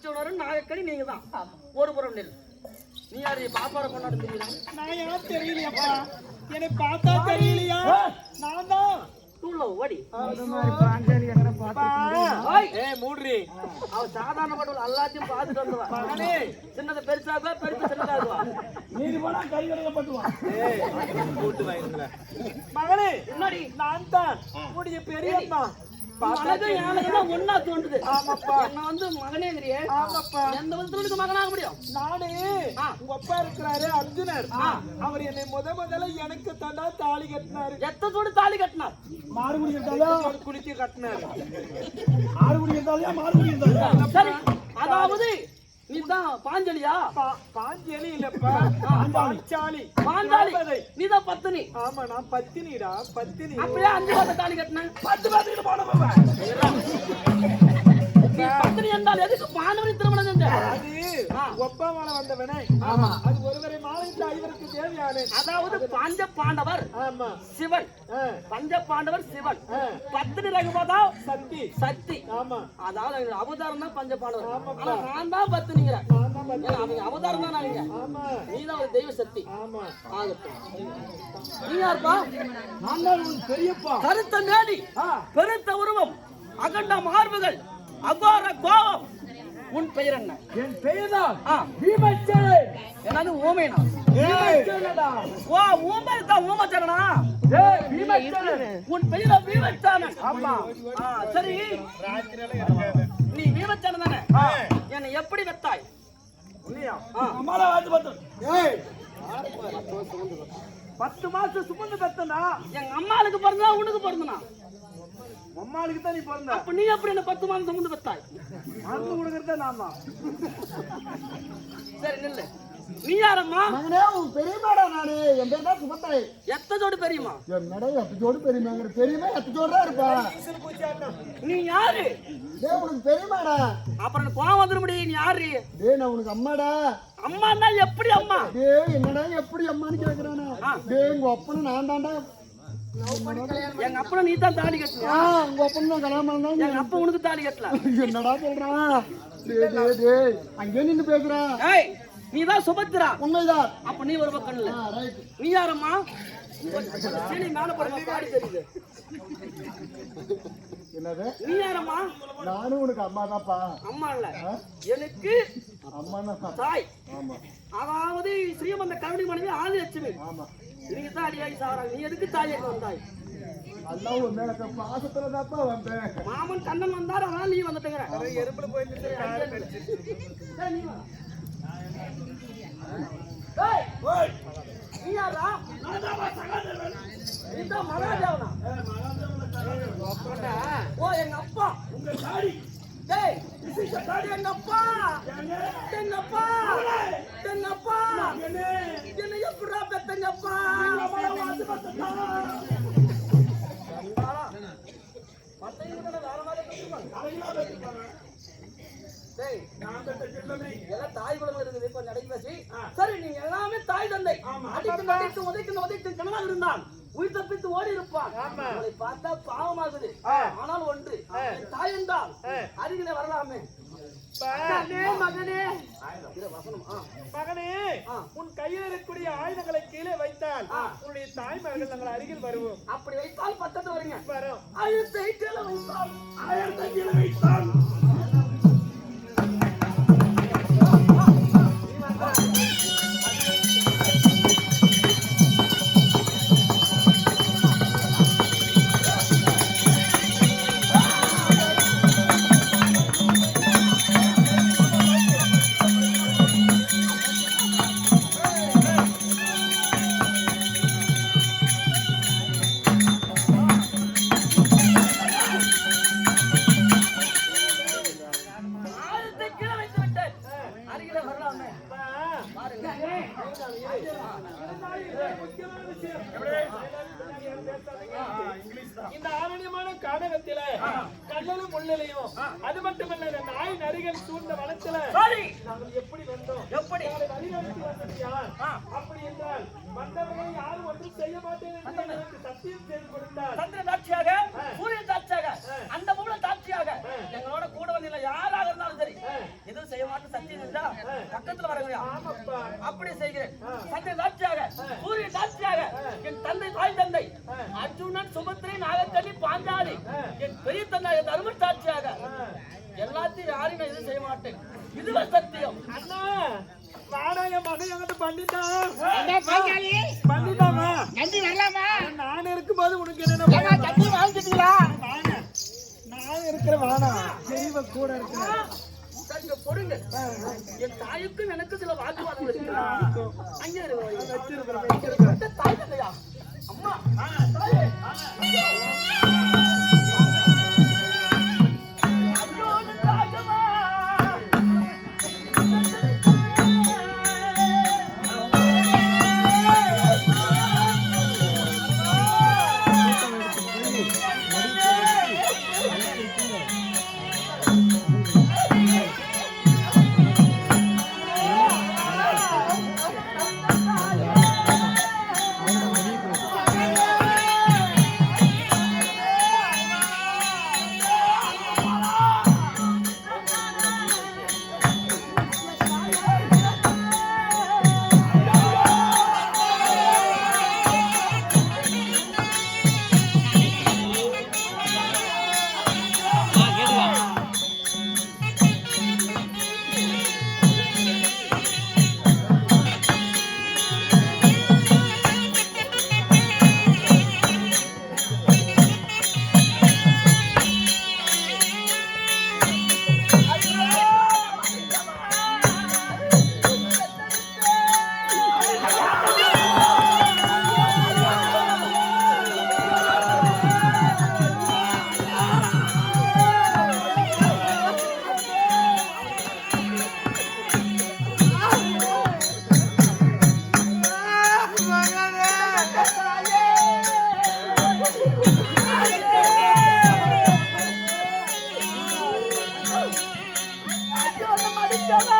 நாகக்கடி நீங்க தான் ஒரு புறம் நெல். நீ யாரு பாப்பார கொண்டாட தெரியல? நான் ஏன் தெரியலையாப்பா, என்னை பார்த்தா தெரியலையா? நான் தான் ஓடி மூடுறி. அவ சாதாரண பட்டவள் எல்லாத்தையும் பார்த்துட்டு வந்துவா. மகனே சின்னதை பெருசாக பெருசு சின்னதாகுவா. நீதி போனா கை கணக்கப்பட்டுவான். மகனே முன்னாடி நான் தான் உடைய பெரியம்மா. ஒன்னா தோன்றுது. ஆமாப்பா, என்ன வந்து மகனேங்கிறியே. ஆமாப்பா, எந்த விதத்துல மகனாக முடியும்? நானே உங்க அப்பா இருக்கிறாரு அர்ஜுனர், அவர் என்னை முதல்ல எனக்கு தாண்டா தாலி கட்டினாரு. எத்தோடு தாலி கட்டினார்? மாறுகுடி இருந்தாலும் குளிச்சு கட்டினாரு. மாறுகுடி இருந்தாலும் மாறுகுடி இருந்தாலும் சரி. அதாவது நீதான் பாஞ்சலியா? பாஞ்சலி இல்லப்பா, பாஞ்சாலி. பாஞ்சாலி நீதான் பத்தினி. ஆமா, நான் பத்தினிடா, பத்தினி. அப்படியே 5 மாதம் தாலி கட்டினேன். 10 மாதத்துக்கு போன போவேன். பத்தினி என்றால் எதுக்கு பாண்டவரை திருமணம் செஞ்ச? அது ஒப்ப மாலை வந்தவனே. ஆமா, அது ஒருவரை மாலைக்கு ஐவருக்கு தேவையான. அதாவது பஞ்ச பாண்டவர் சிவன், பஞ்ச பாண்டவர் சிவன், பத்தினி ரகுபதா சக்தி. சக்தி. ஆமா, அதாவது அவதாரம் தான் பஞ்ச பாண்டவர். ஆனா நான் தான் பத்தினிங்கிறேன். அவங்க அவதாரம் தான் நாங்க. ஆமா, நீ தான் ஒரு தெய்வ சக்தி. ஆமா, ஆகட்டும். நீ யாருப்பா? நான் தான் உன் பெரியப்பா. கருத்த மேனி, பெருத்த உருவம், அகண்ட மார்புகள், அகார கோபம். உன் பெயர் என்ன? என் பெயர்தான் பீமச்சரன். என்னது ஊமைனா? பீமச்சரன்டா. ஓ, ஊமை தான் ஊமச்சரனா? ஏய் பீமச்சரன். உன் பெயர் பீமச்சரன். ஆமா. சரி, நீ பீமச்சரன் தானே? என்னை எப்படி வெத்தாய்? இல்லையா? அம்மாடா வந்து பத்து. ஏய் 10 மாசம் சுமந்து பெத்தனா? எங்க அம்மாளுக்கு பிறந்தா உனக்கு பிறந்தனா? அம்மாளுக்கு தான் நீ பிறந்த. அப்ப நீ எப்படி என்ன 10 மாதம் சுமந்து பெத்தாய்? மாசம் கொடுக்கறதா நாமா. சரி நில்லு. நீ யாரம்மா? மகனே உன் பெரியமாடா நானு. என் பேர் தான் சுமத்தாய். எத்தோடு பெரியமா? என்னடா எத்தோடு பெரியமாங்கற? பெரியமா எத்தோடு தான் இருப்பா. நீ யாரு? டேய் உனக்கு பெரியமாடா. அப்புறம் எனக்கு கோவம் வந்துற முடியும். நீ யாரு? டேய் நான் உனக்கு அம்மாடா. அம்மான்னா எப்படி அம்மா? டேய் என்னடா எப்படி அம்மான்னு கேக்குறானே. டேய் உங்க அப்பன நான் தான்டா. எங்க அப்பா நீ தான் தாலி கட்டியா? உங்க அப்பன தான் கல்யாணம் பண்ணா. எங்க அப்பா உனக்கு தாலி கட்டல. என்னடா சொல்றான்? டேய் டேய் டேய் அங்க நின்னு பேசுறா. ஏய் நீ தான் சுபத்ரா. உண்மைதான். அப்ப நீ ஒரு பக்கம் இல்ல. ரைட். நீ யாரம்மா? சீனி மேல போடுங்க, பாடி தெரியுது. என்னது? நீ யாரம்மா? நானும் உனக்கு அம்மா தான்ப்பா. அம்மா இல்ல, எனக்கு அம்மா தான் தாய். ஆமா, அதாவது ஸ்ரீமந்த கருணை மனைவி ஆதிலட்சுமி. ஆமா. நீங்க தான் அடியாகி சாவறாங்க. நீ எதுக்கு தாயை வந்தாய்? அல்லாஹ் உன் மேல பாசத்துல தான்ப்பா வந்தேன். மாமன் கண்ணன் வந்தார், அதனால நீ வந்துட்டேங்கிற. எறும்புல போயிட்டு நீ வா. ஏய் ஓய், நீ யாரா? நான் தான் சகாதேவன். நீ தான் மகாதேவனா? ஓ எங்க அப்பா. உங்க தாடி. டேய் this is தாடி. எங்க அப்பா. எங்க அப்பா. எங்க அப்பா. என்ன எப்படிடா பெத்தங்க அப்பா? எங்க அப்பா வாத்து பத்தா. மத்தையும் கூட வேற மாதிரி பெத்துப்பாங்க. அரையா பெத்துப்பாங்க. டேய் நான் பெத்த கிள்ளமே எல்லாம் தாய் குலமா இருக்குது. இப்ப நடக்கி பேசி. சரி நீங்க எல்லாமே தாய் தந்தை. அடித்து உதைத்து கணவன் இருந்தான். உயிர் தப்பித்து ஓடி இருப்பான். உங்களை பார்த்தா பாவமாகுது. ஆனால் ஒன்று, தாய் என்றால் அருகிலே வரலாமே. மகனே மகனே, உன் கையில் இருக்கக்கூடிய ஆயுதங்களை கீழே வைத்தால் உன்னுடைய தாய்மார்கள் நாங்கள் அருகில் வருவோம். அப்படி வைத்தால் பத்தத்து வரீங்க. வரும். ஆயுதத்தை கீழே வைத்தால், ஆயுதத்தை கீழே வைத்தால் இந்த ஆரண்யமான கானகத்தில கல்லலும் முள்ளிலையும் அது மட்டுமல்ல இந்த நாய் நரிகள் சூழ்ந்த வனத்தில நாங்கள் எப்படி வந்தோம்? எப்படி வழிநடத்தி வந்தது யார்? அப்படி என்றால் வந்தவர்களை யாரும் ஒன்றும் செய்ய மாட்டேன் என்று எனக்கு சத்தியம் செய்து கொடுத்தார். சந்திர சாட்சியாக, சூரியன் சாட்சியாக, அந்த மூல சாட்சியாக எங்களோட கூட வந்தீங்க யாராக இருந்தாலும் சரி எதுவும் பார்த்து சத்தியம் இருந்தா பக்கத்துல வரங்கயா ஆமாப்பா. அப்படி செய்கிறேன். சந்தை சாட்சியாக சூரிய சாட்சியாக என் தந்தை தாய் தந்தை அர்ஜுனன் சுபத்திரை நாகக்கண்ணி பாஞ்சாலி என் பெரிய தந்தை தர்மன் சாட்சியாக எல்லாத்தையும் யாரையும் நான் எதுவும் செய்ய மாட்டேன். இதுதான் சத்தியம். அண்ணா வாடா என் மகன் என்கிட்ட பண்ணிட்டான். என்ன பாஞ்சாலி பண்ணிட்டாமா? நன்றி வரலாமா? நான் இருக்கும்போது உனக்கு என்ன ஏமா சட்டி வாங்கிட்டீங்களா? நான் இருக்கிற வாடா தெரியவ கூட இருக்கிற சரி, பொறுங்க. என் தாய்க்கும் எனக்கு சில வாக்குவாதம் இருக்கு. அங்கே இருக்கு. தாய் தந்தையா? அம்மா தாயே. மடிக்கவா